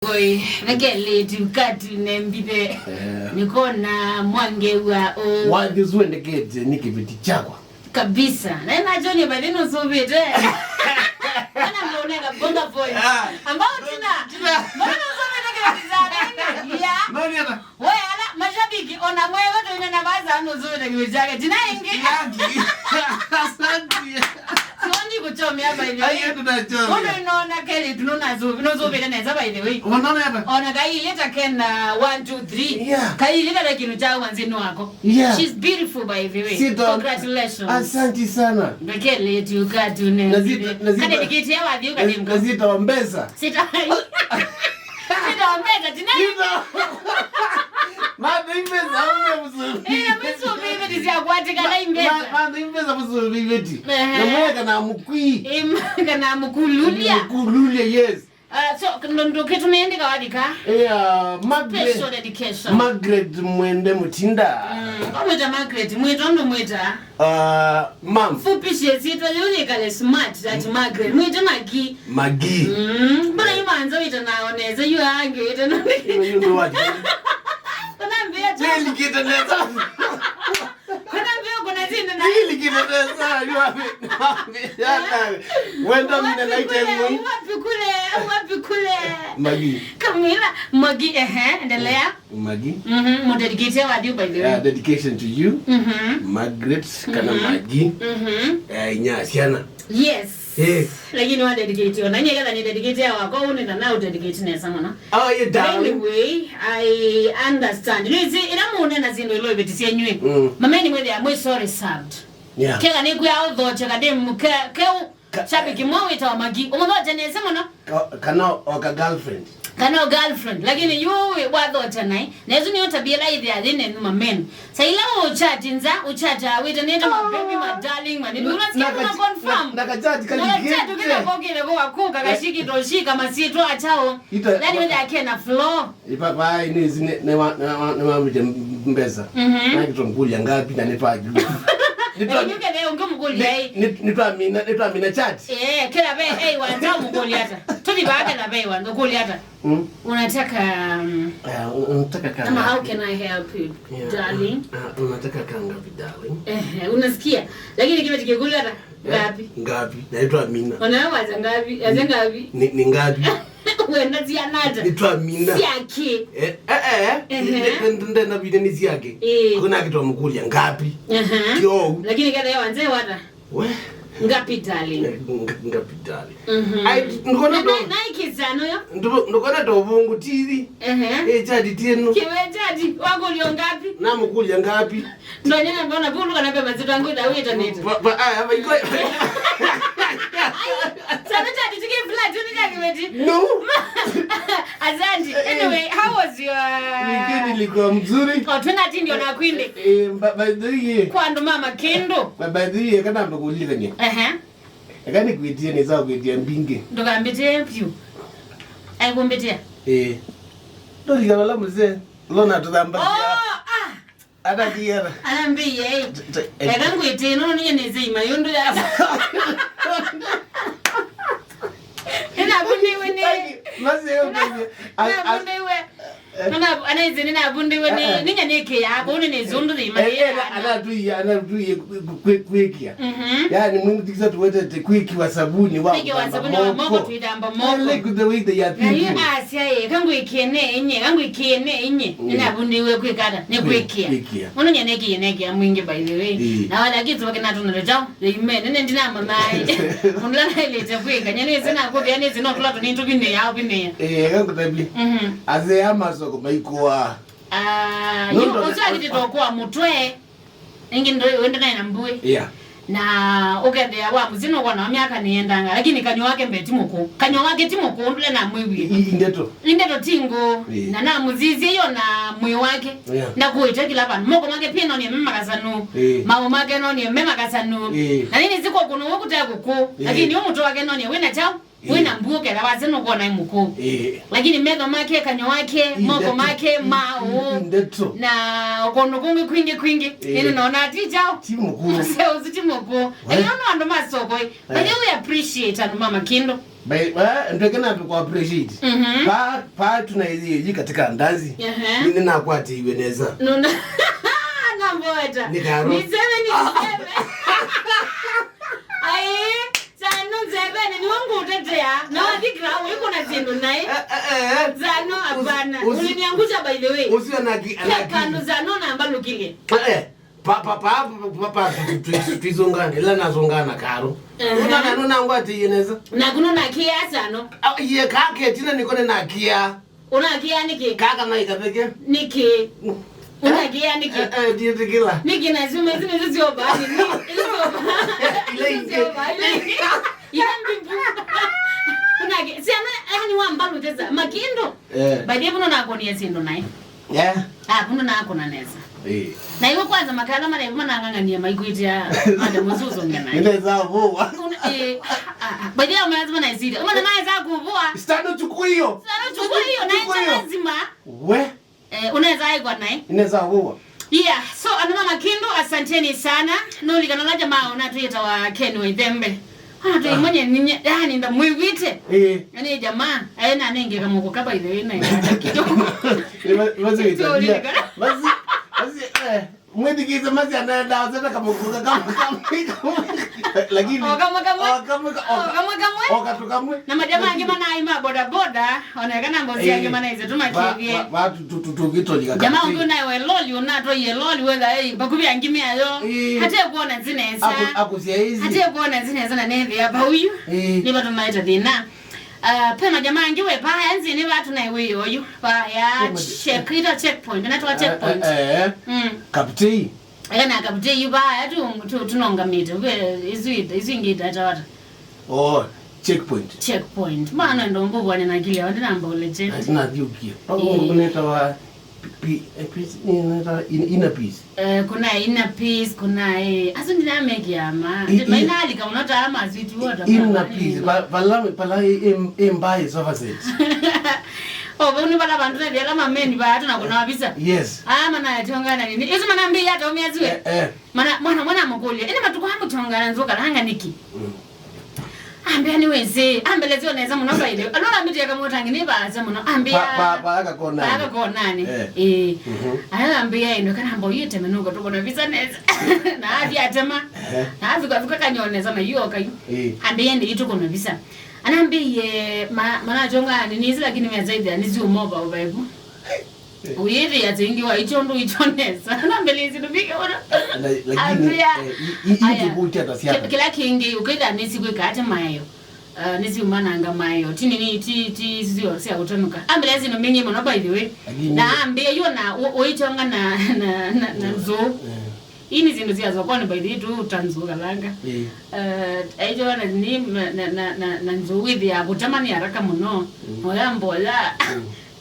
boy vekele tukati nembide nikona mwangewa o wagizwe ndekete nikibiti chakwa kabisa na inacho badino sobete ana mboneka bonga boy ambao tuna mbona sobete kabisa ya nani hata wewe ala mashabiki ona mwewe tu ina nabaza ano sobete kibichake tina ingi asante Sioni kuchomea hapa hivi. Ayo tunachomea. Unaona kile tunazobeta neza by the way. Unaona hapa? Ona kaileta kena 1 2 3. Yeah. Kaileta na kinu cha wanzini wako. Yeah. She's beautiful by the way. Sito. Congratulations. Asante sana. Bekele tu katune. Nazita Kade dikiti ya wadhi ukadimko. Nazita wambeza. Sita wambeza tinani. Mada imbeza mzuri. Mwiso bibi dizia kwati kana imbeza. Mada imbeza mzuri bibi. Na mweka na mukui. Kana mukululia. Mukululia yes. So ndo kitu meandika wadika? Special education. Margaret mwende mutinda. Mweta Margaret, mweta ndo mweta? Mom. Fupishe sitwa yuni kale smart that Margaret. Mweta Magi. Magi. Mbona yumanza wita naoneza yu hangi wita naoneza. Yu waji. Kunambia tu. Nili kita neza. Kunambia kuna zina na. Nili kita neza. Yu wapi. Wenda mine naite mwi. Wapi kule. Magi. Kamila. Magi endelea. Magi. Mo dedicate wadi by the way. Dedication to you. Margaret kana Magi. Nyasiana. Yes. Yes. Lakini wa dedicate ona nyeka ni dedicate ya wako unenda na dedicate nesa mwana. Oh you darling. Anyway, I understand. You see ina muone zindo ilo ibetisia nywe. Mameni mwede amwe sorry served. Yeah. Kega ni kuya although cheka dem ke shabiki mwita wa Magi. Umoja nesa mwana. Kana oka girlfriend. Kana girlfriend lakini yuwe wadhota nai nezo ni tabia la idhi adine numa men sa ila uchata wita neta my baby my darling man unasikia kuna confirm nakachati kali gete unachatu kila kokile kwa kuka kashiki toshika masito achao yani wenda akena flow ipapa ini zine ne mbeza na kitongulia ngapi na nepaji Nituke leo ngomgoli yai nitwa mina chat kila be wanza mgoli hata tuli baada na be wanza ngoli hata unataka kama how can I help you darling unataka kanga darling unasikia lakini kile tikigoli hata ngapi naitwa Mina unawaza ngapi ngapi ni ngapi wenda zianata nitwa Mina siaki ndenda bideni siaki kuna kitu mkulia ngapi yo lakini kada yao anze wata we ngapi darling ngapi darling ai ngona do Nike zano yo ndokona do bungu tiri jadi tenu kiwe jadi wako lio ngapi na mkulia ngapi ndo nyanya mbona bulu kana beba zitu ngo da wita neta hapa iko sana jadi tiki flat ni kaki no Azandi anyway how was your weekend ilikuwa mzuri tuna ndio na kwinde by the way kwa ndo mama Makindu by the way kana mkulika ni akani kuitia ni sawa kuitia mbinge ndo kambitie pyu ai kumbitia ndo ligala mzee lona tudamba ada kiera anambie ekangu itino ninye nezima yondo ya ina bundiwe ni mazeo kwenye bundiwe anaizi na bundiwe ni ninye neke yako une zundu zima anatuye kwekia yani mungu tikisa tuwete te kwiki wa sabuni wa moko tuidamba moko like the way they are thinking you asia kangu ikene enye ina bundiwe kwikata ne kwekia unye neke ya mwingi by the way na wala kitu wakina tunaleta ime nene ndina mamai unlana ile kwika nyene zina ko yani zina kula nintu bine yao bine kangu tabi aze amaso kumaikuwa yo usakiti tokuwa mutwe ingi ndo wenda na mbue na ukendea wa muzino kwa na miaka niendanga lakini kanyo wake timoko ndule na mwiwi indeto tingo na muzizi hiyo na mwi wake na kuita kila bana moko make pino ni mema kasanu mawo make no ni mema kasanu na nini ziko kuno wokuta kuko lakini yo muto wake no ni wena chao wena mbuke la wazeno kwa na muko lakini medo make kanyo wake moko make mao na okono kungi kwingi ili naona atijao timoko sio timoko ayono ando masoko but we appreciate ando mama Makindu Ndio kana kwa appreciate. Pa tunaizi katika ndazi. Nini na kwa ati ibeneza. Nuna. Na mbota. Niseme. Ai, Zano zebene ni wangu utetea. Na wadikra uko na zindu naye. Zano hapana. Uliniangusha by the way. Usiwe na kando Zano na ambalo kile. Papa tuizongane la nazongana karo. Una ngwati yeneza. Na kuno na kia Zano. Ye kake tina nikone na kia. Una kia niki. Kaka na ikapeke. Niki. Una kia niki. Dia tekila. Niki na zime zio bani. Una kia. Si ani wambalu teza. Makindu. Baadaye kuno na koni yesindo nae. Kuno na kona neza. Na iwe kwanza makala mara ngangania maikuitia madam Zuzu ngana. Inaweza vuwa. Baadaye umeanza na izidi. Unaweza kuvuwa. Stano chukua hiyo. Na lazima. We. Unaweza aigwa naye. Inaweza vuwa. Yeah, so anuma Makindu asanteni sana. Noli kana jamaa unatuita wa Kenwe Thembe. Tu mwenye ninye yani nda mwivite. Yani jamaa aina nenge kama uko kaba ile ina kidogo. Wazi itabia. Wazi mwedikiza mazi anaenda sasa kama kuka kama lakini kama na majamaa ngema na ima boda boda onekana ngozi yake maana hizo tumakivie watu tukitolika jamaa ungu na we loli unato ye loli wega bakubya ngimi ayo hata kuona zineza akusia hizi hata kuona zineza na neve hapa huyu ni watu maita dina pema jamaa ngiwe pa enzi ni watu na wewe huyu pa ya checkpoint na checkpoint kaptei na kaptei yuba tu tunonga mita izi ngita tawata checkpoint maana ndo mbubu na kile wandi namba uleje na diukia uneta wa inner peace kuna inner peace kuna aso ndina meki ama maina alika unota ama zitu wote inner peace pala embaye services Buni bala bantu ne dela mameni ba hata na kuna wabisa. Yes. Mana yatongana nini? Hizo manambi hata umiaziwe. Mwana mukuli. Ene matuko hamu tongana nzoka langa niki. Ambia ni weze. Ambelezio neza munomba ile. Alona miti yaka motangi ni baza muno. Ambia. Aka konani. Ambia ino kana mbo yete menuko tuko na visa neza. Na hadi atema. Na afika kanyoneza na yoka yu. Ambia ndi ituko na visa. Anambiye mana jonga ninizi lakini miazaidi anizi umoba ubaibu. Uyiri yatingi wa ichondo ichonesa. Anambelezi nubike wana. Lakini hii buti atasiapa. Kila kingi ukida nisi kweka ate mayo. Nisi umana anga mayo. Tini zio siya utonuka. Ambelezi numingi mwana by the way. Na ambiye yu na uitonga na zoo. Ini zindu ziyazo kwani by the tu utanzuka langa. Aijo wana ni na nzuwithi ya kutamani haraka muno. Moya mbola.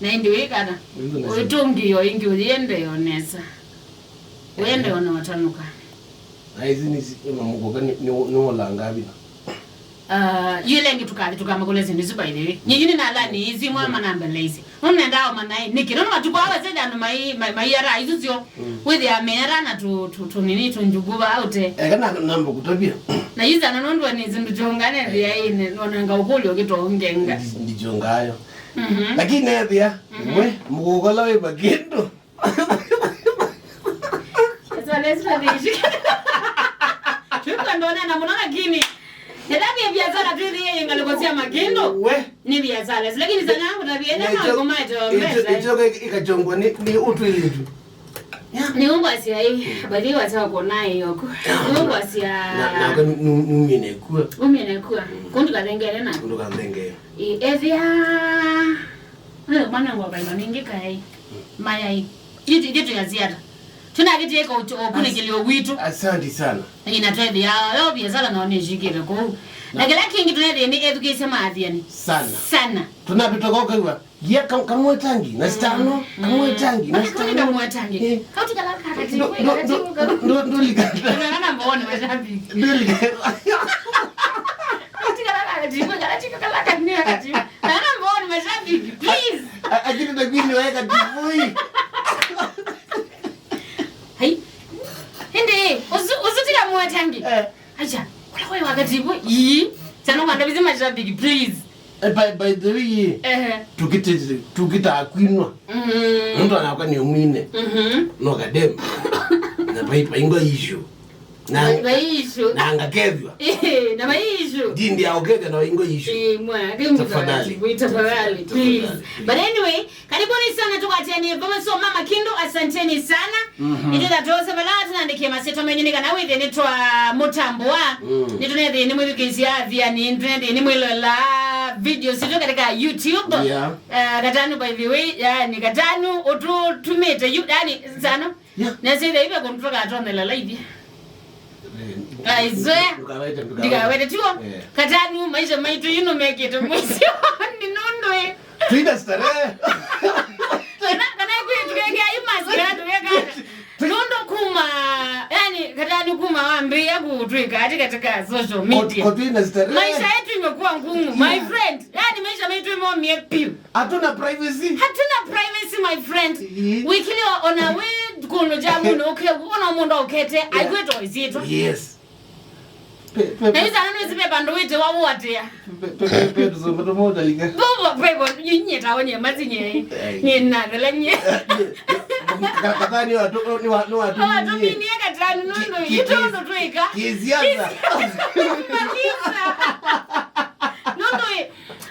Na indi wikata. Uitungi yo ingi uyende yonesa. Uyende yone watanuka. Aizi nisi mamukoka niwo langa abina. Yule ngi tukama kule zindu by the way. Nyingine na alani hizi mwa manambelezi. Unendaa manai nikirona matuko awe zenda anu mai yara izuzio with ya mera na tu nini tunjuguba oute kana namba kutabia na yiza nanondwa ni zindu jongane vya ine nonanga ukuli okitongenga ndijongayo lakini nethia we mugogola we Makindu sasa lesra dishi tuko ndona na mnaona kini Nadabi ya biashara tu ile ingalikosia Makindu. We ni biashara. Lakini sana yangu tabia na kumaito mbele. Ichoka ikachongwa ni utu ile tu. Ni umbo asia hii. Bali watawa kona hiyo. Ni umbo asia na numine kuwa. Umine kuwa. Kundu kadengere na. Kundu kadengere. Evia. Mwana ngwa baina mingi kai. Maya hii. Jitu ya ziada. Tuna kitu yeko okune kilio witu. Asante sana. Ina trade ya yo biashara naone jikire ko. Lakini kingi tunede ni education ma Athiani. Sana. Tunapitoka kwa ya kamwe tangi na stano kamwe tangi na stano kamwe tangi. Kauti kala kati. Ndo likata. Nana mbone washabi. Ndo likata. Kauti kala kati. Kala kati ni kati. Nana mbone washabi. Please. Ajili ndagwini weka tifui. Hai. Hende, uzutira mwatangi. Acha, kula wewe wakati huu. Sana kwanda bizima shabiki, please. By the way, tukita akwinwa. Mtu anakuwa ni umine. No kadem. Na paingo issue. Na angakevwa. Na maishu. Dindi aogeza na ingo issue. Tafadhali, please. But anyway, karibuni sana tuko Athiani. Baba so mama Makindu, asanteni sana. Nitenda toza balati na ndikie maseto menyini kana withe nitwa mutambwa. Nitunethe ni mwikizia Athiani, nitunethe ni mwilola video sito katika YouTube. Katanu by the way, yani katanu tumete yani sana. Nasema hivi kumtoka atonela live. Aizoea. Digawete tuo. Katanu maisha maitu you know make it mwisi. Ni nundu. Twida stare. Kana kuitukega imaskira tukega. Nundu kuma yani katanu kuma wambia kutwika katika social media. Twida stare. Maisha yetu imekuwa ngumu my friend. Yani maisha yetu imemie piu. Hatuna privacy. My friend. Wikili on a way kuno jamu no okay una mundu okete aigweto izito. Yes. Na hizo anu zipe bando wite wawo atia. Tuzo moda liga. Bobo nyeta onye mazinye. Ni nadala nye. Katani watu ni watu. Watu mini katani nundu yitondo twika. Kiziaza. Nundu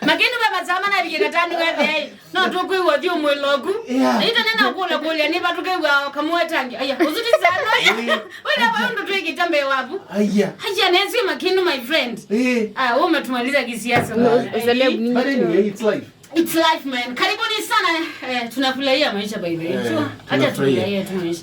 Makindu baba zamana bige katani wewe. No tukwiwa dio mwelogu. Ito nena kula kulia ni batuke wa kamwetangi. Aya, uzuti sana. Wewe bado twiki tambe wapu. Aya. Aya nenzi Makindu my friend. Wewe umetumaliza kisiasa. It's life. It's life man. Karibuni sana. Tunafurahia maisha by the way. Acha tufurahie tu maisha.